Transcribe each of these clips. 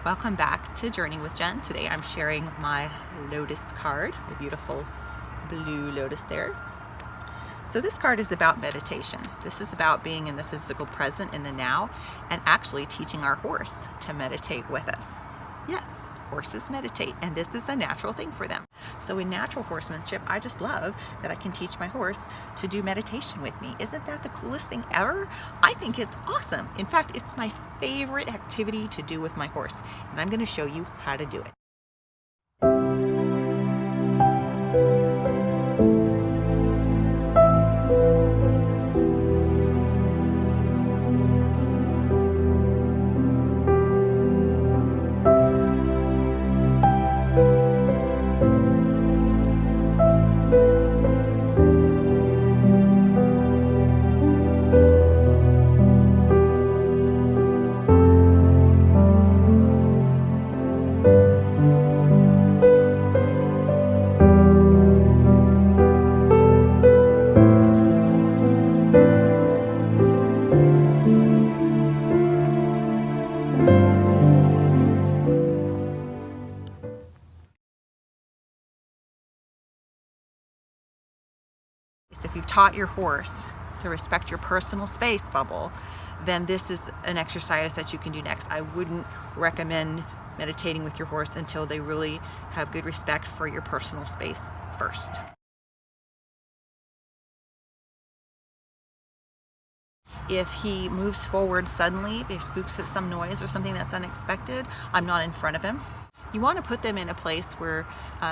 Welcome back to Journey with Jen. Today I'm sharing my Lotus card, the beautiful blue lotus there. So this card is about meditation. This is about being in the physical present, in the now, and actually teaching our horse to meditate with us. Yes, horses meditate, and this is a natural thing for them. So in natural horsemanship, I just love that I can teach my horse to do meditation with me. Isn't that the coolest thing ever? I think it's awesome. In fact, it's my favorite activity to do with my horse, and I'm going to show you how to do it. If you've taught your horse to respect your personal space bubble, then this is an exercise that you can do next. I wouldn't recommend meditating with your horse until they really have good respect for your personal space first. If he moves forward suddenly, if he spooks at some noise or something that's unexpected, I'm not in front of him. You want to put them in a place where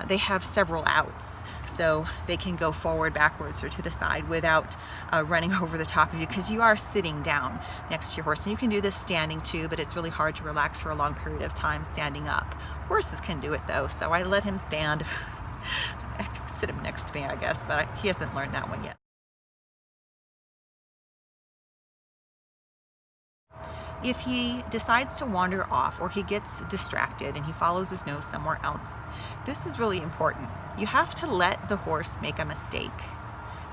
they have several outs, so they can go forward, backwards, or to the side without running over the top of you, because you are sitting down next to your horse. And you can do this standing too, but it's really hard to relax for a long period of time standing up. Horses can do it though, so I let him stand. I sit him next to me, I guess, but he hasn't learned that one yet. If he decides to wander off or he gets distracted and he follows his nose somewhere else, this is really important. You have to let the horse make a mistake.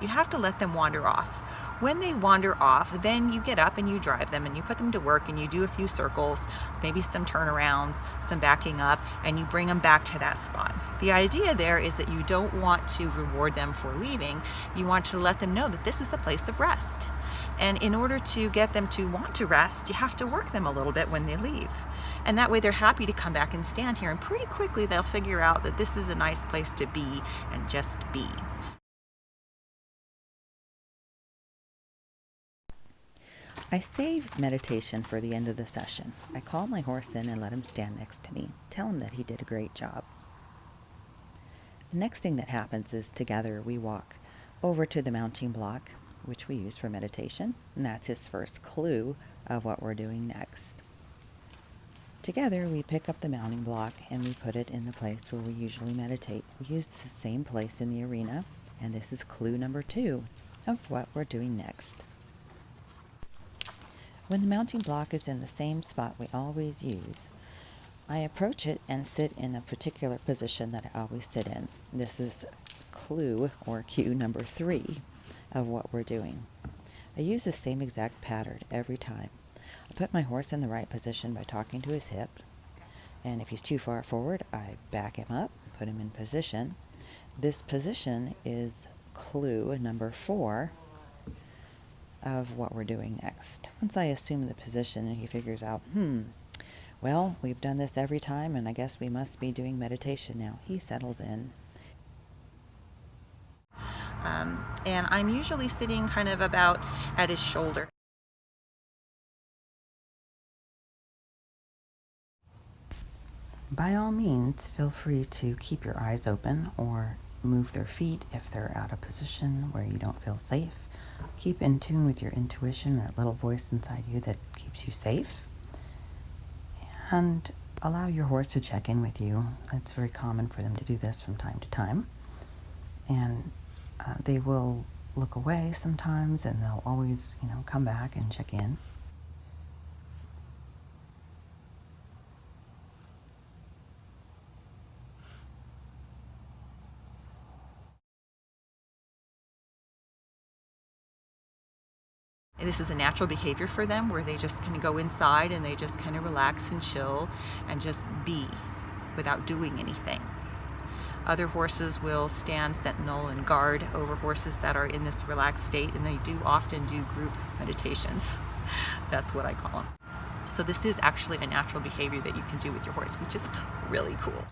You have to let them wander off. When they wander off, then you get up and you drive them and you put them to work and you do a few circles, maybe some turnarounds, some backing up, and you bring them back to that spot. The idea there is that you don't want to reward them for leaving. You want to let them know that this is the place of rest. And in order to get them to want to rest, you have to work them a little bit when they leave. And that way they're happy to come back and stand here. And pretty quickly they'll figure out that this is a nice place to be and just be. I saved meditation for the end of the session. I called my horse in and let him stand next to me, tell him that he did a great job. The next thing that happens is together we walk over to the mounting block, which we use for meditation, and that's his first clue of what we're doing next. Together we pick up the mounting block and we put it in the place where we usually meditate. We use the same place in the arena, and this is clue number 2 of what we're doing next. When the mounting block is in the same spot we always use, I approach it and sit in a particular position that I always sit in. This is clue or cue number 3 of what we're doing. I use the same exact pattern every time. I put my horse in the right position by talking to his hip, and if he's too far forward, I back him up, put him in position. This position is clue number 4 of what we're doing next. Once I assume the position and he figures out, well, we've done this every time and I guess we must be doing meditation now, he settles in. And I'm usually sitting kind of about at his shoulder. By all means, feel free to keep your eyes open or move their feet if they're out of position where you don't feel safe. Keep in tune with your intuition, that little voice inside you that keeps you safe. And allow your horse to check in with you. It's very common for them to do this from time to time. And they will look away sometimes, and they'll always, come back and check in. And this is a natural behavior for them where they just kind of go inside and they just kind of relax and chill and just be without doing anything. Other horses will stand sentinel and guard over horses that are in this relaxed state, and they do often do group meditations. That's what I call them. So this is actually a natural behavior that you can do with your horse, which is really cool.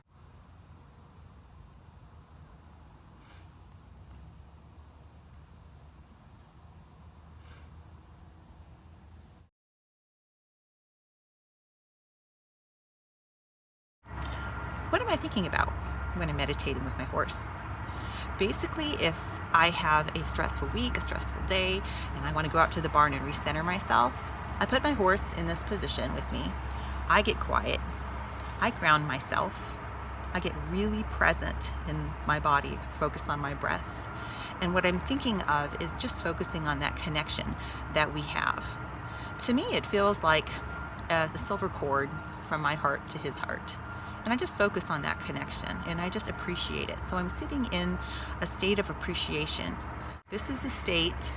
What am I thinking about when I'm meditating with my horse? Basically, if I have a stressful week, a stressful day, and I want to go out to the barn and recenter myself, I put my horse in this position with me. I get quiet. I ground myself. I get really present in my body, focus on my breath. And what I'm thinking of is just focusing on that connection that we have. To me, it feels like the silver cord from my heart to his heart. And I just focus on that connection and I just appreciate it. So I'm sitting in a state of appreciation. This is a state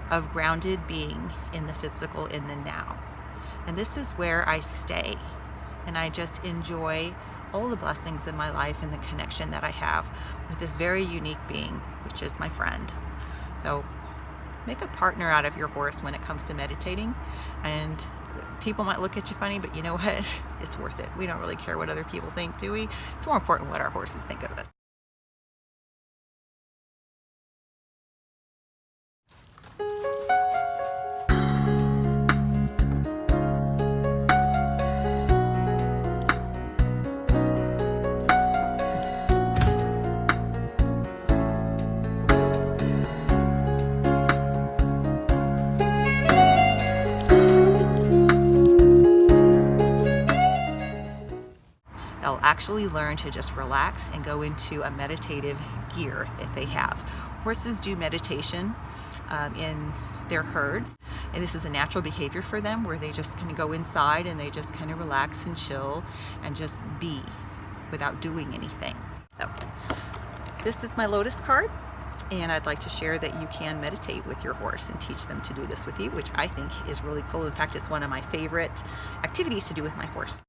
of grounded being in the physical, in the now. And this is where I stay and I just enjoy all the blessings in my life and the connection that I have with this very unique being, which is my friend. So make a partner out of your horse when it comes to meditating. And people might look at you funny, but you know what? It's worth it. We don't really care what other people think, do we? It's more important what our horses think of us. They'll actually learn to just relax and go into a meditative gear if they have. Horses do meditation in their herds, and this is a natural behavior for them where they just kind of go inside and they just kind of relax and chill and just be without doing anything. So this is my Lotus card, and I'd like to share that you can meditate with your horse and teach them to do this with you, which I think is really cool. In fact, it's one of my favorite activities to do with my horse.